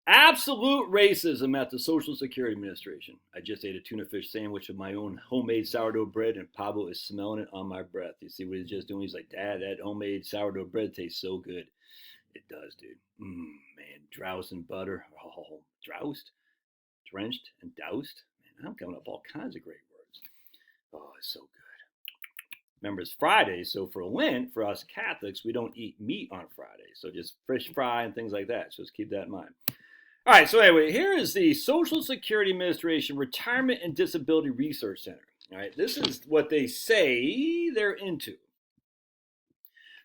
Absolute racism at the Social Security Administration. I just ate a tuna fish sandwich with my own homemade sourdough bread, and Pablo is smelling it on my breath. You see what he's just doing? He's like, Dad, that homemade sourdough bread tastes so good. It does, dude. Man, doused in butter. Oh, doused, drenched, and doused. Man, I'm coming up with all kinds of great words. Oh, it's so good. Remember, it's Friday, so for Lent, for us Catholics, we don't eat meat on Friday. So just fish fry and things like that. So just keep that in mind. All right, so anyway, here is the Social Security Administration Retirement and Disability Research Center. All right, this is what they say they're into.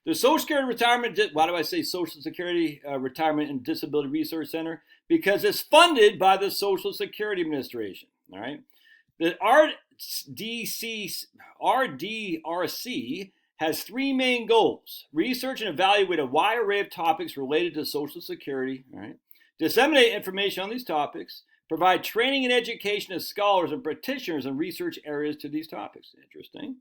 The Social Security Retirement, why do I say Social Security Retirement and Disability Research Center? Because it's funded by the Social Security Administration. All right, the RDRC has three main goals: research and evaluate a wide array of topics related to Social Security. All right. Disseminate information on these topics, provide training and education to scholars and practitioners in research areas to these topics. Interesting.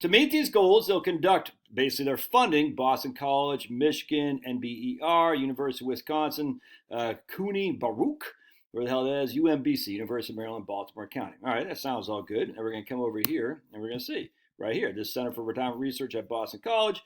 To meet these goals, they'll conduct basically their funding: Boston College, Michigan, NBER, University of Wisconsin, CUNY Baruch, where the hell that is, UMBC, University of Maryland, Baltimore County. All right, that sounds all good. And we're going to come over here and we're going to see right here, this Center for Retirement Research at Boston College.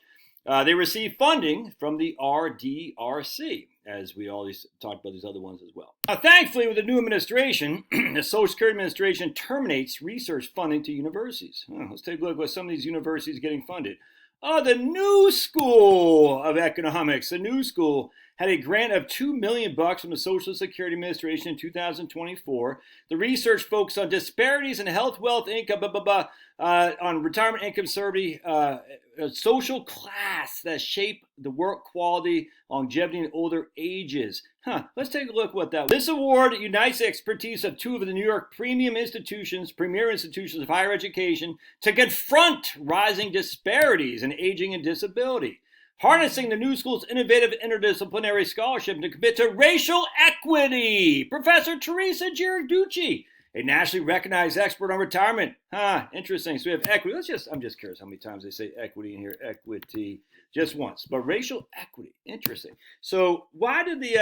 They receive funding from the RDRC, as we always talked about these other ones as well. Now, thankfully, with the new administration, the Social Security Administration terminates research funding to universities. Let's take a look at what some of these universities are getting funded. The New School of Economics, the New School, had a grant of $2 million from the Social Security Administration in 2024. The research focused on disparities in health, wealth, income, on retirement income, social class that shape the work quality, longevity, and older ages. Let's take a look at what that was. This award unites the expertise of two of the New York premier institutions of higher education to confront rising disparities in aging and disability, harnessing the New School's innovative interdisciplinary scholarship to commit to racial equity. Professor Teresa Girarducci, a nationally recognized expert on retirement. Interesting. So we have equity. I'm just curious how many times they say equity in here. Equity, just once. But racial equity, interesting. So why did the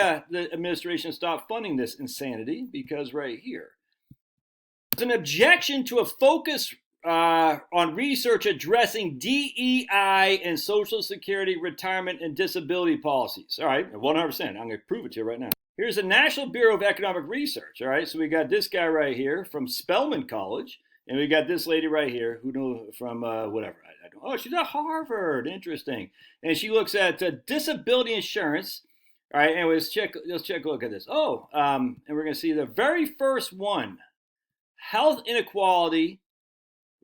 administration stop funding this insanity? Because right here, there's an objection to a focus on research addressing DEI and Social Security retirement and disability policies. All right, 100%. I'm going to prove it to you right now. Here's the National Bureau of Economic Research. All right, so we got this guy right here from Spelman College, and we got this lady right here who know from whatever. I don't. Oh, she's at Harvard. Interesting. And she looks at disability insurance. All right, anyways, let's check a look at this. And we're going to see the very first one: health inequality.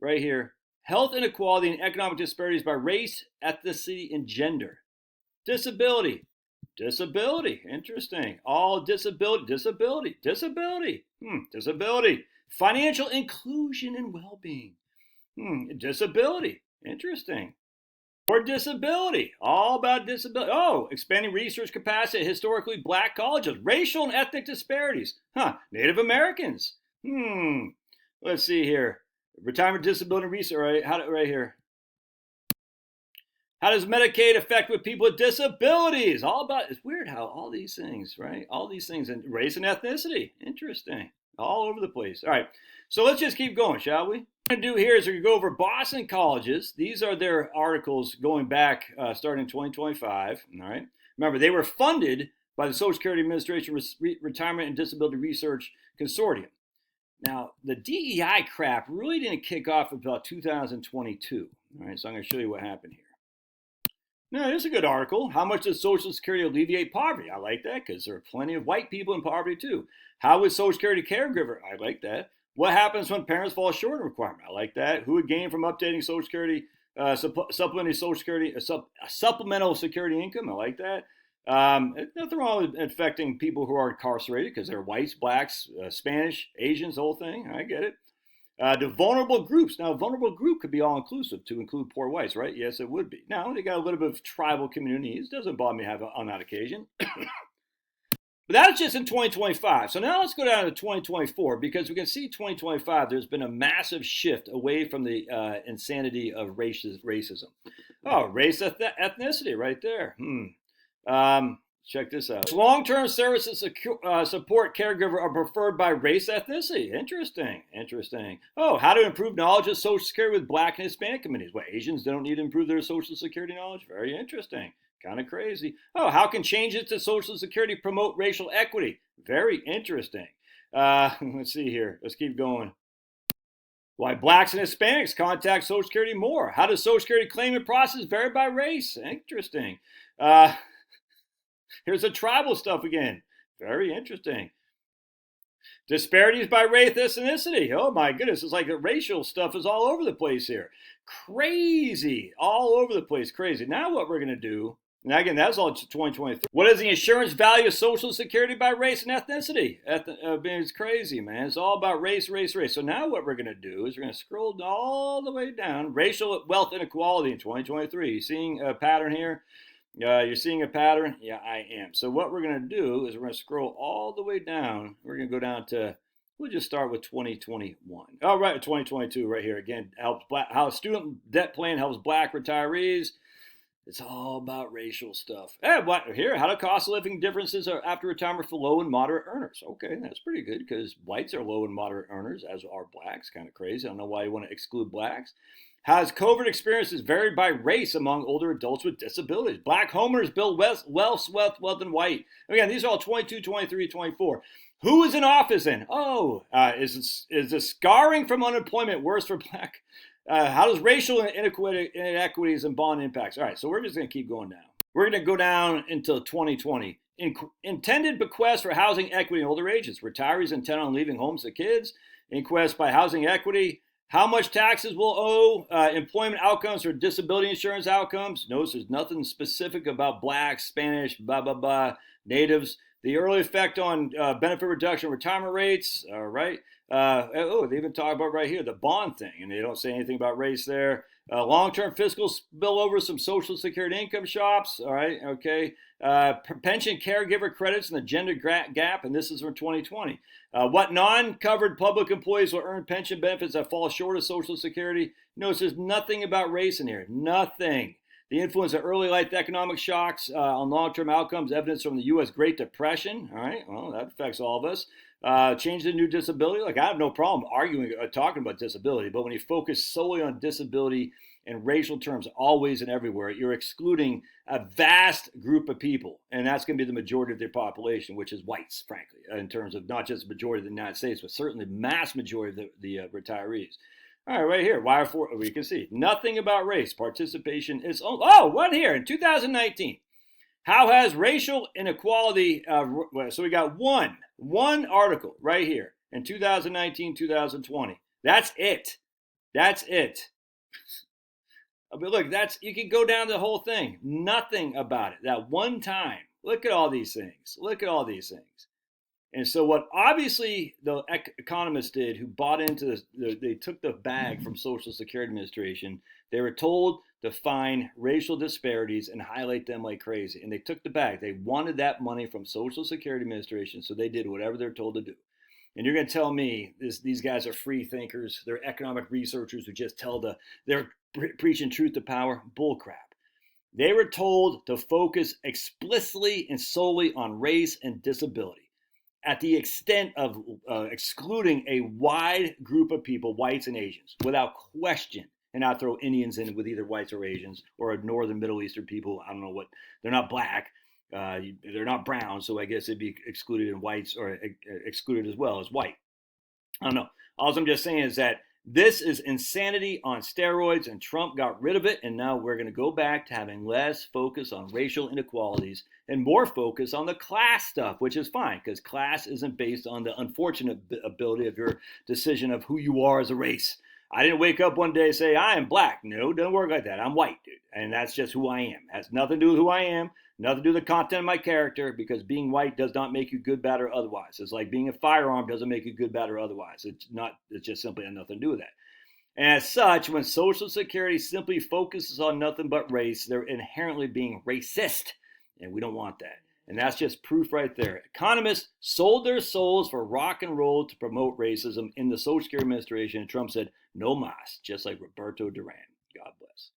Right here, health inequality and economic disparities by race, ethnicity, and gender. Disability. Interesting. All disability. Disability. Financial inclusion and well-being. Disability. Interesting. Or disability. All about disability. Expanding research capacity at historically black colleges. Racial and ethnic disparities. Native Americans. Let's see here. Retirement disability research, right here. How does Medicaid affect with people with disabilities? It's weird how all these things, right? All these things, and race and ethnicity. Interesting. All over the place. All right. So let's just keep going, shall we? What we're going to do here is we're going to go over Boston colleges. These are their articles going back starting in 2025. All right. Remember, they were funded by the Social Security Administration Retirement and Disability Research Consortium. Now, the DEI crap really didn't kick off until about 2022. All right, so I'm going to show you what happened here. Now, here's a good article. How much does Social Security alleviate poverty? I like that because there are plenty of white people in poverty too. How is Social Security caregiver? I like that. What happens when parents fall short of requirement? I like that. Who would gain from updating Social Security, supplemental Social Security, supplemental security income? I like that. Nothing wrong with affecting people who are incarcerated because they're whites, blacks, Spanish, Asians, the whole thing. I get it. The vulnerable groups. Now, a vulnerable group could be all-inclusive to include poor whites, right? Yes, it would be. Now, they got a little bit of tribal communities. Doesn't bother me to have on that occasion. But that's just in 2025. So now let's go down to 2024 because we can see 2025, there's been a massive shift away from the insanity of racism. Race ethnicity right there. Check this out. Long-term services support caregiver are preferred by race, ethnicity. Interesting. Interesting. Oh, how to improve knowledge of Social Security with Black and Hispanic communities. What, Asians don't need to improve their Social Security knowledge? Very interesting. Kind of crazy. Oh, how can changes to Social Security promote racial equity? Very interesting. Let's see here. Let's keep going. Why Blacks and Hispanics contact Social Security more. How does Social Security claimant process vary by race? Interesting. Here's the tribal stuff again. Very interesting. Disparities by race, ethnicity. Oh my goodness, it's like the racial stuff is all over the place here. Crazy. All over the place. Crazy. Now what we're going to do, and again, that's all 2023. What is the insurance value of Social Security by race and ethnicity? It's crazy, man. It's all about race, race, race. So now what we're going to do is we're going to scroll all the way down. Racial wealth inequality in 2023. You seeing a pattern here? You're seeing a pattern? Yeah, I am. So what we're going to do is we're going to scroll all the way down. We're going to go down to, we'll just start with 2021. Oh, right, 2022 right here. Again, helps how student debt plan helps Black retirees. It's all about racial stuff. Here, how do cost of living differences are after retirement for low and moderate earners? Okay, that's pretty good because whites are low and moderate earners, as are Blacks. Kind of crazy. I don't know why you want to exclude Blacks. Has COVID experiences varied by race among older adults with disabilities? Black homeowners build wealth than white. Again, these are all 22, 23, 24. Who is in office then? Is the scarring from unemployment worse for Black? How does racial inequities and bond impacts? All right, so we're just going to keep going down. We're going to go down until 2020. Intended bequests for housing equity in older ages. Retirees intend on leaving homes to kids. Inquest by housing equity. How much taxes will owe, employment outcomes or disability insurance outcomes. Notice there's nothing specific about Blacks, Spanish, blah, blah, blah, natives. The early effect on benefit reduction retirement rates, all right. They even talk about right here, the bond thing, and they don't say anything about race there. Long-term fiscal spillover, some Social Security income shops, all right, okay. Pension caregiver credits and the gender gap, and this is from 2020. What non-covered public employees will earn pension benefits that fall short of Social Security? Notice there's nothing about race in here, nothing. The influence of early life economic shocks on long-term outcomes, evidence from the U.S. Great Depression, all right, well, that affects all of us. Change the new disability, like I have no problem arguing, talking about disability, but when you focus solely on disability in racial terms, always and everywhere, you're excluding a vast group of people, and that's going to be the majority of their population, which is whites, frankly, in terms of not just the majority of the United States, but certainly mass majority of the retirees. All right, right here, wire for we can see nothing about race participation is one here in 2019. How has racial inequality? So we got one article right here in 2019, 2020. That's it. That's it. But look, you can go down the whole thing. Nothing about it. That one time. Look at all these things. Look at all these things. And so what obviously the economists did who bought into this, they took the bag from Social Security Administration. They were told to find racial disparities and highlight them like crazy. And they took the bag. They wanted that money from Social Security Administration, so they did whatever they're told to do. And you're going to tell me these guys are free thinkers. They're economic researchers who just they're preaching truth to power. Bullcrap. They were told to focus explicitly and solely on race and disability at the extent of excluding a wide group of people, whites and Asians, without question, and not throw Indians in with either whites or Asians or northern Middle Eastern people. I don't know what, they're not black, they're not brown, so I guess it'd be excluded in whites or excluded as well as white. I don't know. All I'm just saying is that this is insanity on steroids, and Trump got rid of it, and now we're going to go back to having less focus on racial inequalities and more focus on the class stuff, which is fine, because class isn't based on the unfortunate ability of your decision of who you are as a race. I didn't wake up one day and say, I am black. No, it doesn't work like that. I'm white, dude, and that's just who I am. It has nothing to do with who I am, nothing to do with the content of my character, because being white does not make you good, bad, or otherwise. It's like being a firearm doesn't make you good, bad, or otherwise. It's just simply has nothing to do with that. And as such, when Social Security simply focuses on nothing but race, they're inherently being racist, and we don't want that. And that's just proof right there. Economists sold their souls for rock and roll to promote racism in the Social Security Administration, and Trump said, no mas, just like Roberto Duran. God bless.